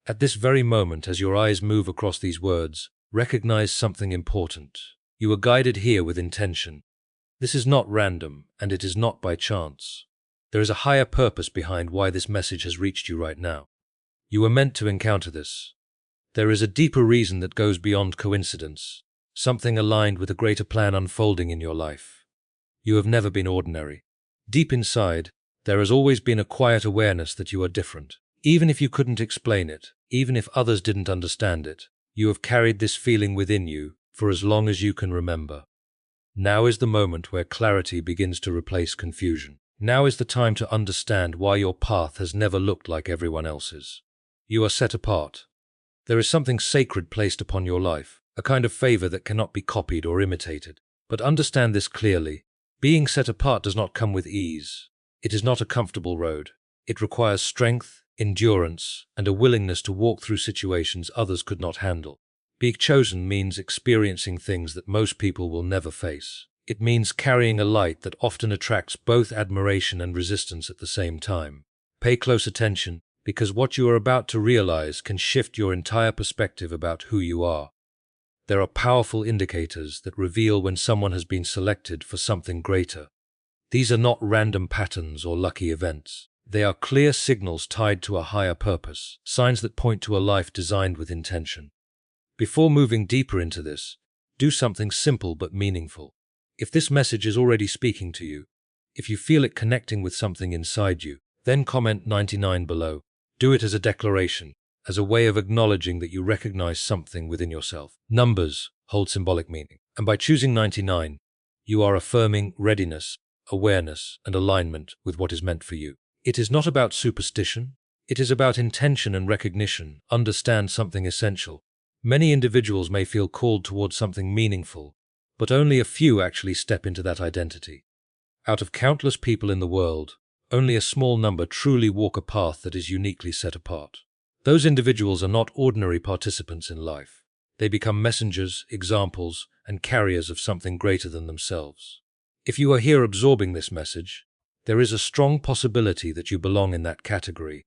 At this very moment, as your eyes move across these words, recognize something important. You are guided here with intention. This is not random, and it is not by chance. There is a higher purpose behind why this message has reached you right now. You were meant to encounter this. There is a deeper reason that goes beyond coincidence, something aligned with a greater plan unfolding in your life. You have never been ordinary. Deep inside, there has always been a quiet awareness that you are different. Even if you couldn't explain it, even if others didn't understand it, you have carried this feeling within you for as long as you can remember. Now is the moment where clarity begins to replace confusion. Now is the time to understand why your path has never looked like everyone else's. You are set apart. There is something sacred placed upon your life, a kind of favor that cannot be copied or imitated. But understand this clearly. Being set apart does not come with ease. It is not a comfortable road. It requires strength, endurance, and a willingness to walk through situations others could not handle. Being chosen means experiencing things that most people will never face. It means carrying a light that often attracts both admiration and resistance at the same time. Pay close attention, because what you are about to realize can shift your entire perspective about who you are. There are powerful indicators that reveal when someone has been selected for something greater. These are not random patterns or lucky events. They are clear signals tied to a higher purpose, signs that point to a life designed with intention. Before moving deeper into this, do something simple but meaningful. If this message is already speaking to you, if you feel it connecting with something inside you, then comment 99 below. Do it as a declaration, as a way of acknowledging that you recognize something within yourself. Numbers hold symbolic meaning, and by choosing 99, you are affirming readiness, awareness, and alignment with what is meant for you. It is not about superstition. It is about intention and recognition. Understand something essential. Many individuals may feel called towards something meaningful, but only a few actually step into that identity. Out of countless people in the world, only a small number truly walk a path that is uniquely set apart. Those individuals are not ordinary participants in life. They become messengers, examples, and carriers of something greater than themselves. If you are here absorbing this message, there is a strong possibility that you belong in that category.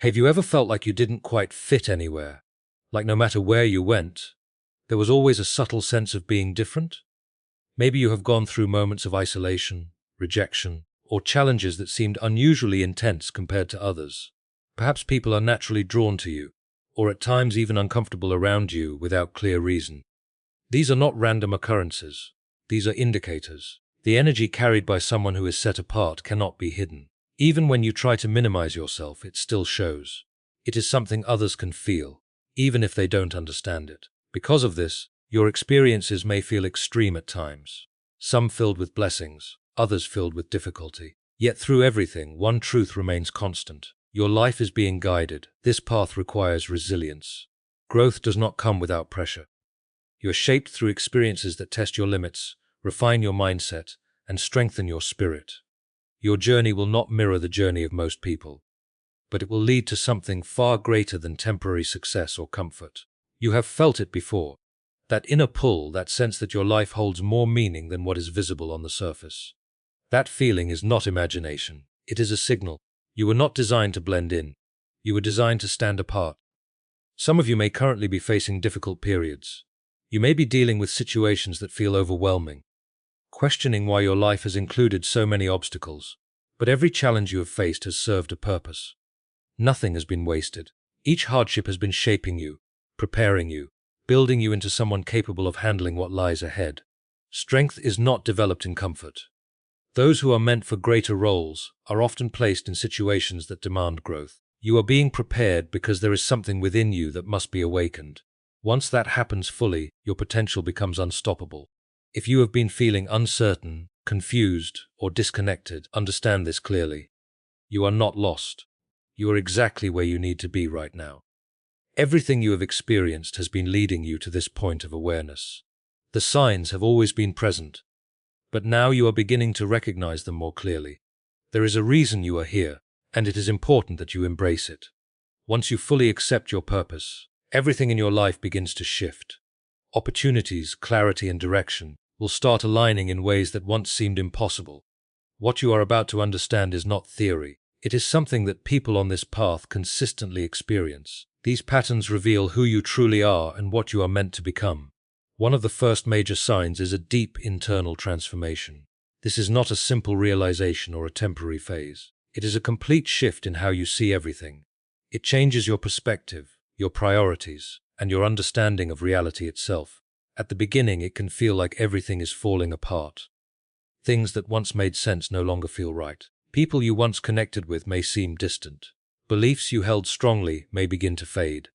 Have you ever felt like you didn't quite fit anywhere? Like no matter where you went, there was always a subtle sense of being different? Maybe you have gone through moments of isolation, rejection, or challenges that seemed unusually intense compared to others. Perhaps people are naturally drawn to you, or at times even uncomfortable around you without clear reason. These are not random occurrences. These are indicators. The energy carried by someone who is set apart cannot be hidden. Even when you try to minimize yourself, it still shows. It is something others can feel, even if they don't understand it. Because of this, your experiences may feel extreme at times, some filled with blessings, others filled with difficulty. Yet through everything, one truth remains constant. Your life is being guided. This path requires resilience. Growth does not come without pressure. You are shaped through experiences that test your limits, refine your mindset, and strengthen your spirit. Your journey will not mirror the journey of most people, but it will lead to something far greater than temporary success or comfort. You have felt it before. That inner pull, that sense that your life holds more meaning than what is visible on the surface. That feeling is not imagination. It is a signal. You were not designed to blend in. You were designed to stand apart. Some of you may currently be facing difficult periods. You may be dealing with situations that feel overwhelming, questioning why your life has included so many obstacles. But every challenge you have faced has served a purpose. Nothing has been wasted. Each hardship has been shaping you, preparing you, building you into someone capable of handling what lies ahead. Strength is not developed in comfort. Those who are meant for greater roles are often placed in situations that demand growth. You are being prepared because there is something within you that must be awakened. Once that happens fully, your potential becomes unstoppable. If you have been feeling uncertain, confused, or disconnected, understand this clearly. You are not lost. You are exactly where you need to be right now. Everything you have experienced has been leading you to this point of awareness. The signs have always been present, but now you are beginning to recognize them more clearly. There is a reason you are here, and it is important that you embrace it. Once you fully accept your purpose, everything in your life begins to shift. Opportunities, clarity, and direction will start aligning in ways that once seemed impossible. What you are about to understand is not theory. It is something that people on this path consistently experience. These patterns reveal who you truly are and what you are meant to become. One of the first major signs is a deep internal transformation. This is not a simple realization or a temporary phase. It is a complete shift in how you see everything. It changes your perspective, your priorities, and your understanding of reality itself. At the beginning, it can feel like everything is falling apart. Things that once made sense no longer feel right. People you once connected with may seem distant. Beliefs you held strongly may begin to fade.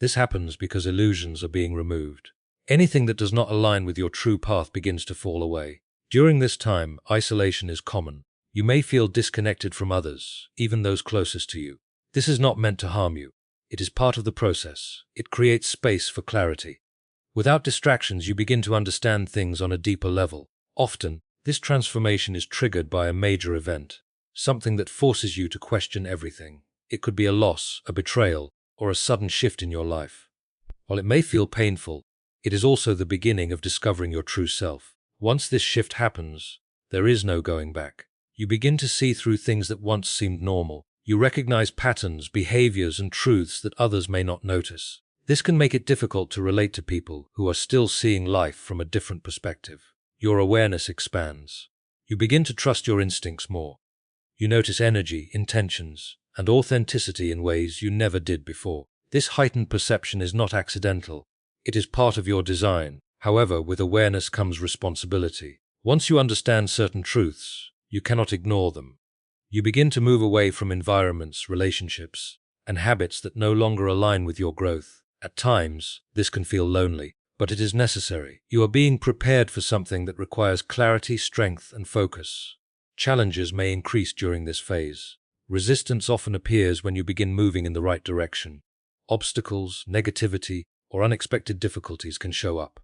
This happens because illusions are being removed. Anything that does not align with your true path begins to fall away. During this time, isolation is common. You may feel disconnected from others, even those closest to you. This is not meant to harm you. It is part of the process. It creates space for clarity. Without distractions, you begin to understand things on a deeper level. Often, this transformation is triggered by a major event, something that forces you to question everything. It could be a loss, a betrayal, or a sudden shift in your life. While it may feel painful, it is also the beginning of discovering your true self. Once this shift happens, there is no going back. You begin to see through things that once seemed normal. You recognize patterns, behaviors, and truths that others may not notice. This can make it difficult to relate to people who are still seeing life from a different perspective. Your awareness expands. You begin to trust your instincts more. You notice energy, intentions, and authenticity in ways you never did before. This heightened perception is not accidental. It is part of your design. However, with awareness comes responsibility. Once you understand certain truths, you cannot ignore them. You begin to move away from environments, relationships, and habits that no longer align with your growth. At times, this can feel lonely, but it is necessary. You are being prepared for something that requires clarity, strength, and focus. Challenges may increase during this phase. Resistance often appears when you begin moving in the right direction. Obstacles, negativity, or unexpected difficulties can show up.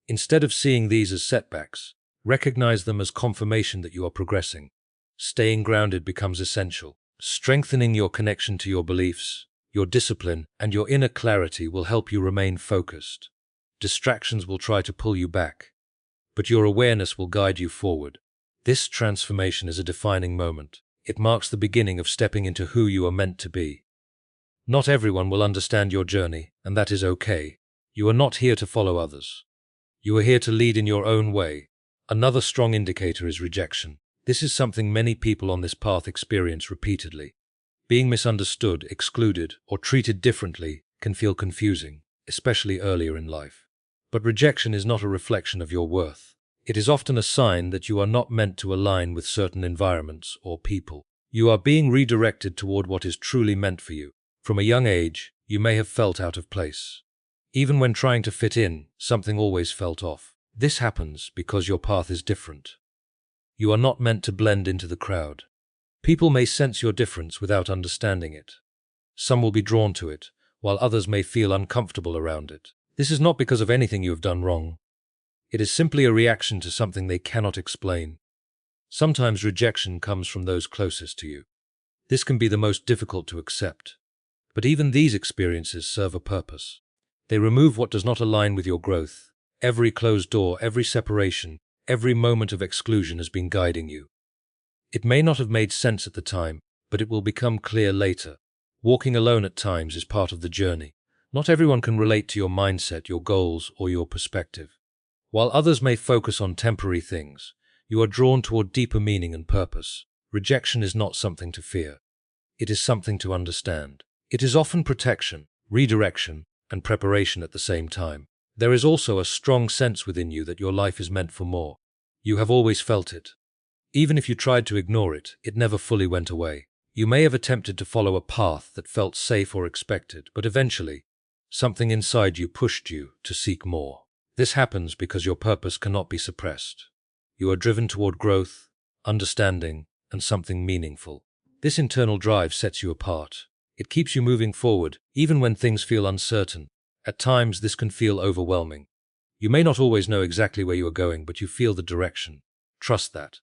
Instead of seeing these as setbacks, recognize them as confirmation that you are progressing. Staying grounded becomes essential. Strengthening your connection to your beliefs, your discipline, and your inner clarity will help you remain focused. Distractions will try to pull you back, but your awareness will guide you forward. This transformation is a defining moment. It marks the beginning of stepping into who you are meant to be. Not everyone will understand your journey, and that is okay. You are not here to follow others. You are here to lead in your own way. Another strong indicator is rejection. This is something many people on this path experience repeatedly. Being misunderstood, excluded, or treated differently can feel confusing, especially earlier in life. But rejection is not a reflection of your worth. It is often a sign that you are not meant to align with certain environments or people. You are being redirected toward what is truly meant for you. From a young age, you may have felt out of place. Even when trying to fit in, something always felt off. This happens because your path is different. You are not meant to blend into the crowd. People may sense your difference without understanding it. Some will be drawn to it, while others may feel uncomfortable around it. This is not because of anything you have done wrong. It is simply a reaction to something they cannot explain. Sometimes rejection comes from those closest to you. This can be the most difficult to accept. But even these experiences serve a purpose. They remove what does not align with your growth. Every closed door, every separation, every moment of exclusion has been guiding you. It may not have made sense at the time, but it will become clear later. Walking alone at times is part of the journey. Not everyone can relate to your mindset, your goals, or your perspective. While others may focus on temporary things, you are drawn toward deeper meaning and purpose. Rejection is not something to fear. It is something to understand. It is often protection, redirection, and preparation at the same time. There is also a strong sense within you that your life is meant for more. You have always felt it. Even if you tried to ignore it, it never fully went away. You may have attempted to follow a path that felt safe or expected, but eventually, something inside you pushed you to seek more. This happens because your purpose cannot be suppressed. You are driven toward growth, understanding, and something meaningful. This internal drive sets you apart. It keeps you moving forward, even when things feel uncertain. At times, this can feel overwhelming. You may not always know exactly where you are going, but you feel the direction. Trust that.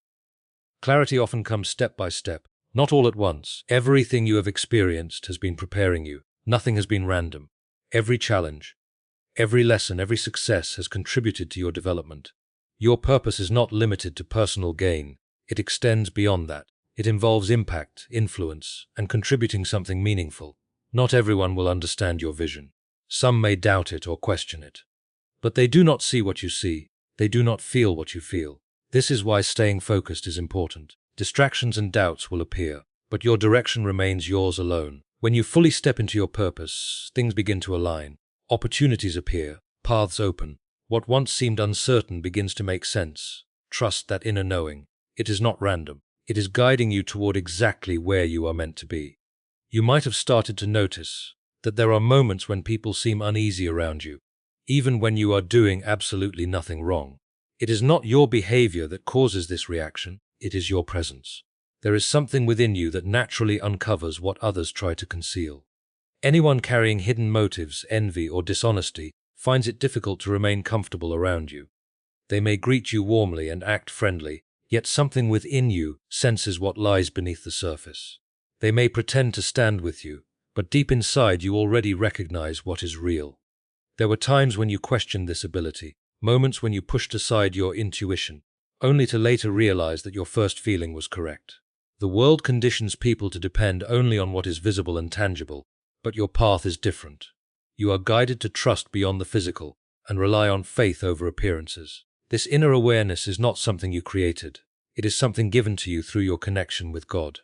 Clarity often comes step by step, not all at once. Everything you have experienced has been preparing you. Nothing has been random. Every challenge, every lesson, every success has contributed to your development. Your purpose is not limited to personal gain. It extends beyond that. It involves impact, influence, and contributing something meaningful. Not everyone will understand your vision. Some may doubt it or question it. But they do not see what you see. They do not feel what you feel. This is why staying focused is important. Distractions and doubts will appear, but your direction remains yours alone. When you fully step into your purpose, things begin to align. Opportunities appear, paths open. What once seemed uncertain begins to make sense. Trust that inner knowing. It is not random. It is guiding you toward exactly where you are meant to be. You might have started to notice that there are moments when people seem uneasy around you, even when you are doing absolutely nothing wrong. It is not your behavior that causes this reaction, it is your presence. There is something within you that naturally uncovers what others try to conceal. Anyone carrying hidden motives, envy, or dishonesty finds it difficult to remain comfortable around you. They may greet you warmly and act friendly, yet something within you senses what lies beneath the surface. They may pretend to stand with you, but deep inside you already recognize what is real. There were times when you questioned this ability, moments when you pushed aside your intuition, only to later realize that your first feeling was correct. The world conditions people to depend only on what is visible and tangible, but your path is different. You are guided to trust beyond the physical and rely on faith over appearances. This inner awareness is not something you created. It is something given to you through your connection with God.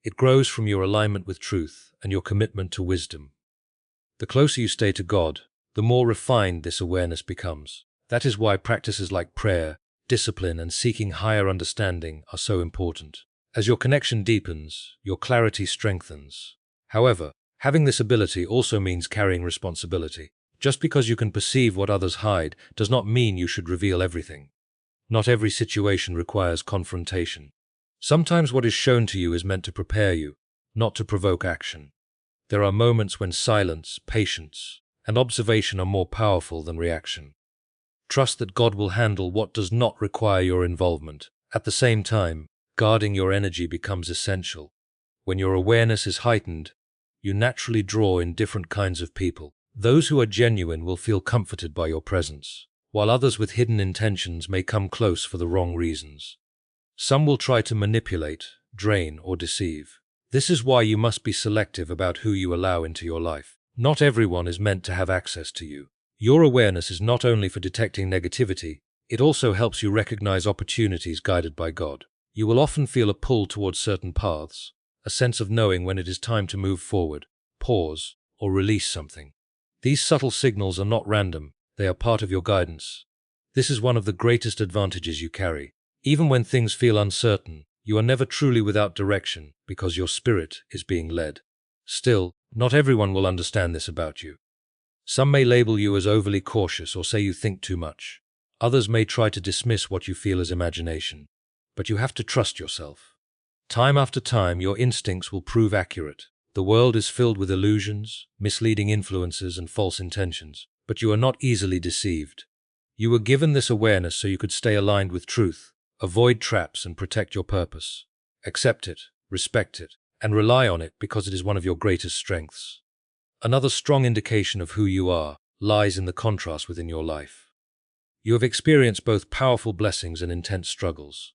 It grows from your alignment with truth and your commitment to wisdom. The closer you stay to God, the more refined this awareness becomes. That is why practices like prayer, discipline, and seeking higher understanding are so important. As your connection deepens, your clarity strengthens. However, having this ability also means carrying responsibility. Just because you can perceive what others hide does not mean you should reveal everything. Not every situation requires confrontation. Sometimes what is shown to you is meant to prepare you, not to provoke action. There are moments when silence, patience, and observation are more powerful than reaction. Trust that God will handle what does not require your involvement. At the same time, guarding your energy becomes essential. When your awareness is heightened, you naturally draw in different kinds of people. Those who are genuine will feel comforted by your presence, while others with hidden intentions may come close for the wrong reasons. Some will try to manipulate, drain, or deceive. This is why you must be selective about who you allow into your life. Not everyone is meant to have access to you. Your awareness is not only for detecting negativity, it also helps you recognize opportunities guided by God. You will often feel a pull towards certain paths, a sense of knowing when it is time to move forward, pause, or release something. These subtle signals are not random, they are part of your guidance. This is one of the greatest advantages you carry. Even when things feel uncertain, you are never truly without direction because your spirit is being led. Still, not everyone will understand this about you. Some may label you as overly cautious or say you think too much. Others may try to dismiss what you feel as imagination. But you have to trust yourself. Time after time, your instincts will prove accurate. The world is filled with illusions, misleading influences, and false intentions, but you are not easily deceived. You were given this awareness so you could stay aligned with truth, avoid traps, and protect your purpose. Accept it, respect it, and rely on it because it is one of your greatest strengths. Another strong indication of who you are lies in the contrast within your life. You have experienced both powerful blessings and intense struggles.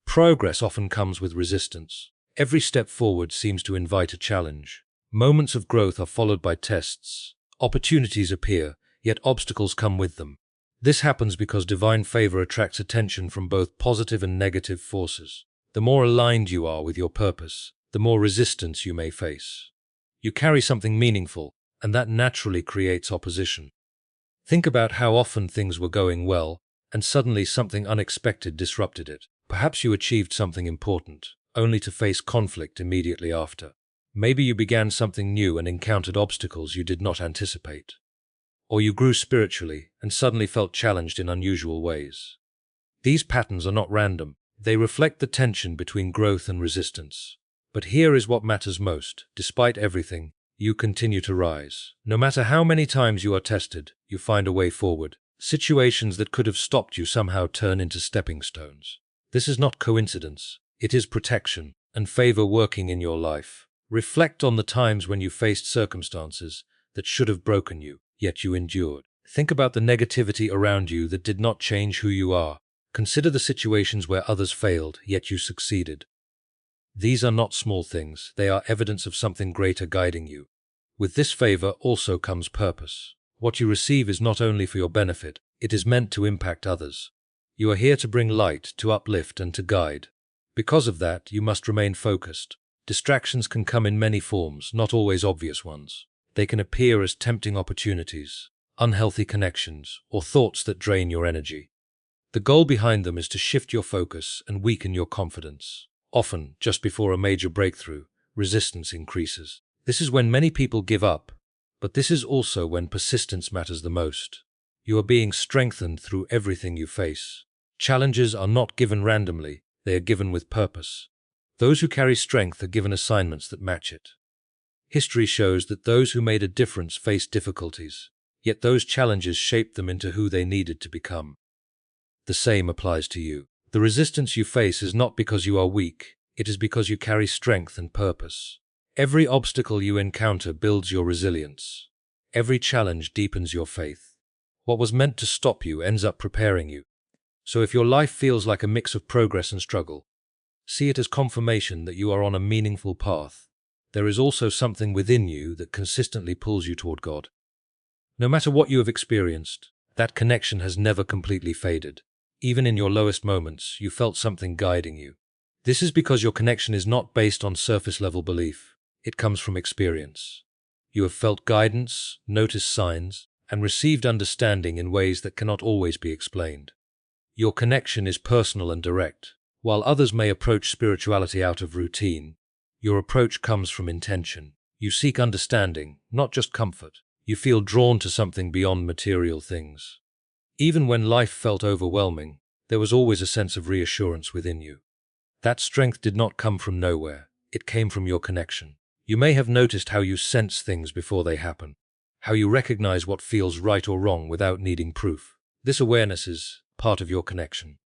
Progress often comes with resistance. Every step forward seems to invite a challenge. Moments of growth are followed by tests. Opportunities appear, yet obstacles come with them. This happens because divine favor attracts attention from both positive and negative forces. The more aligned you are with your purpose, the more resistance you may face. You carry something meaningful, and that naturally creates opposition. Think about how often things were going well, and suddenly something unexpected disrupted it. Perhaps you achieved something important, only to face conflict immediately after. Maybe you began something new and encountered obstacles you did not anticipate. Or you grew spiritually and suddenly felt challenged in unusual ways. These patterns are not random. They reflect the tension between growth and resistance. But here is what matters most. Despite everything, you continue to rise. No matter how many times you are tested, you find a way forward. Situations that could have stopped you somehow turn into stepping stones. This is not coincidence. It is protection and favor working in your life. Reflect on the times when you faced circumstances that should have broken you, yet you endured. Think about the negativity around you that did not change who you are. Consider the situations where others failed, yet you succeeded. These are not small things. They are evidence of something greater guiding you. With this favor also comes purpose. What you receive is not only for your benefit, it is meant to impact others. You are here to bring light, to uplift, and to guide. Because of that, you must remain focused. Distractions can come in many forms, not always obvious ones. They can appear as tempting opportunities, unhealthy connections, or thoughts that drain your energy. The goal behind them is to shift your focus and weaken your confidence. Often, just before a major breakthrough, resistance increases. This is when many people give up, but this is also when persistence matters the most. You are being strengthened through everything you face. Challenges are not given randomly, they are given with purpose. Those who carry strength are given assignments that match it. History shows that those who made a difference faced difficulties, yet those challenges shaped them into who they needed to become. The same applies to you. The resistance you face is not because you are weak, it is because you carry strength and purpose. Every obstacle you encounter builds your resilience. Every challenge deepens your faith. What was meant to stop you ends up preparing you. So if your life feels like a mix of progress and struggle, see it as confirmation that you are on a meaningful path. There is also something within you that consistently pulls you toward God. No matter what you have experienced, that connection has never completely faded. Even in your lowest moments, you felt something guiding you. This is because your connection is not based on surface-level belief. It comes from experience. You have felt guidance, noticed signs, and received understanding in ways that cannot always be explained. Your connection is personal and direct. While others may approach spirituality out of routine, your approach comes from intention. You seek understanding, not just comfort. You feel drawn to something beyond material things. Even when life felt overwhelming, there was always a sense of reassurance within you. That strength did not come from nowhere, it came from your connection. You may have noticed how you sense things before they happen, how you recognize what feels right or wrong without needing proof. This awareness is part of your connection.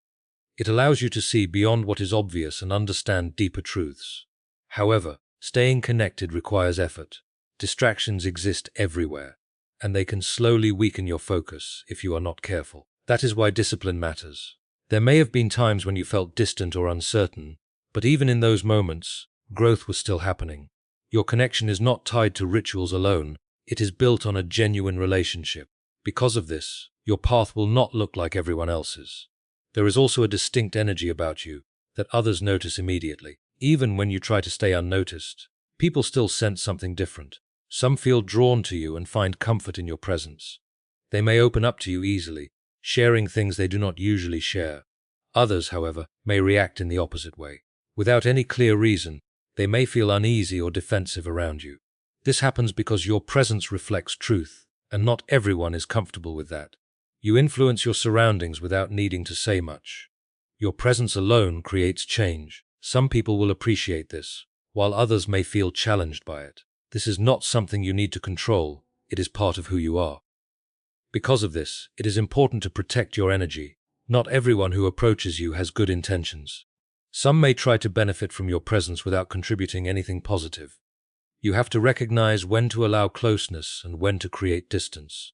It allows you to see beyond what is obvious and understand deeper truths. However, staying connected requires effort. Distractions exist everywhere, and they can slowly weaken your focus if you are not careful. That is why discipline matters. There may have been times when you felt distant or uncertain, but even in those moments, growth was still happening. Your connection is not tied to rituals alone, it is built on a genuine relationship. Because of this, your path will not look like everyone else's. There is also a distinct energy about you that others notice immediately. Even when you try to stay unnoticed, people still sense something different. Some feel drawn to you and find comfort in your presence. They may open up to you easily, sharing things they do not usually share. Others, however, may react in the opposite way. Without any clear reason, they may feel uneasy or defensive around you. This happens because your presence reflects truth, and not everyone is comfortable with that. You influence your surroundings without needing to say much. Your presence alone creates change. Some people will appreciate this, while others may feel challenged by it. This is not something you need to control, it is part of who you are. Because of this, it is important to protect your energy. Not everyone who approaches you has good intentions. Some may try to benefit from your presence without contributing anything positive. You have to recognize when to allow closeness and when to create distance.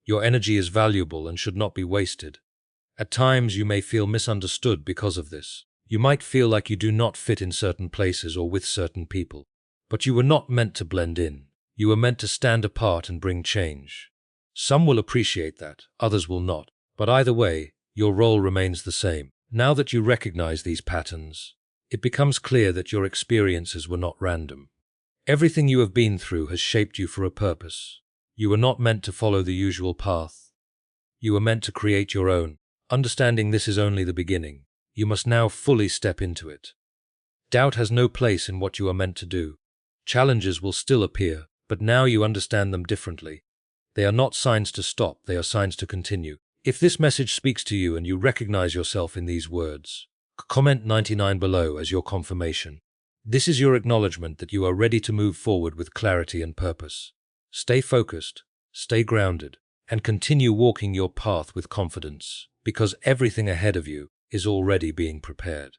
Your energy is valuable and should not be wasted. At times you may feel misunderstood because of this. You might feel like you do not fit in certain places or with certain people. But you were not meant to blend in. You were meant to stand apart and bring change. Some will appreciate that, others will not. But either way, your role remains the same. Now that you recognize these patterns, it becomes clear that your experiences were not random. Everything you have been through has shaped you for a purpose. You were not meant to follow the usual path. You were meant to create your own. Understanding this is only the beginning. You must now fully step into it. Doubt has no place in what you are meant to do. Challenges will still appear, but now you understand them differently. They are not signs to stop, they are signs to continue. If this message speaks to you and you recognize yourself in these words, comment 99 below as your confirmation. This is your acknowledgement that you are ready to move forward with clarity and purpose. Stay focused, stay grounded, and continue walking your path with confidence, because everything ahead of you is already being prepared.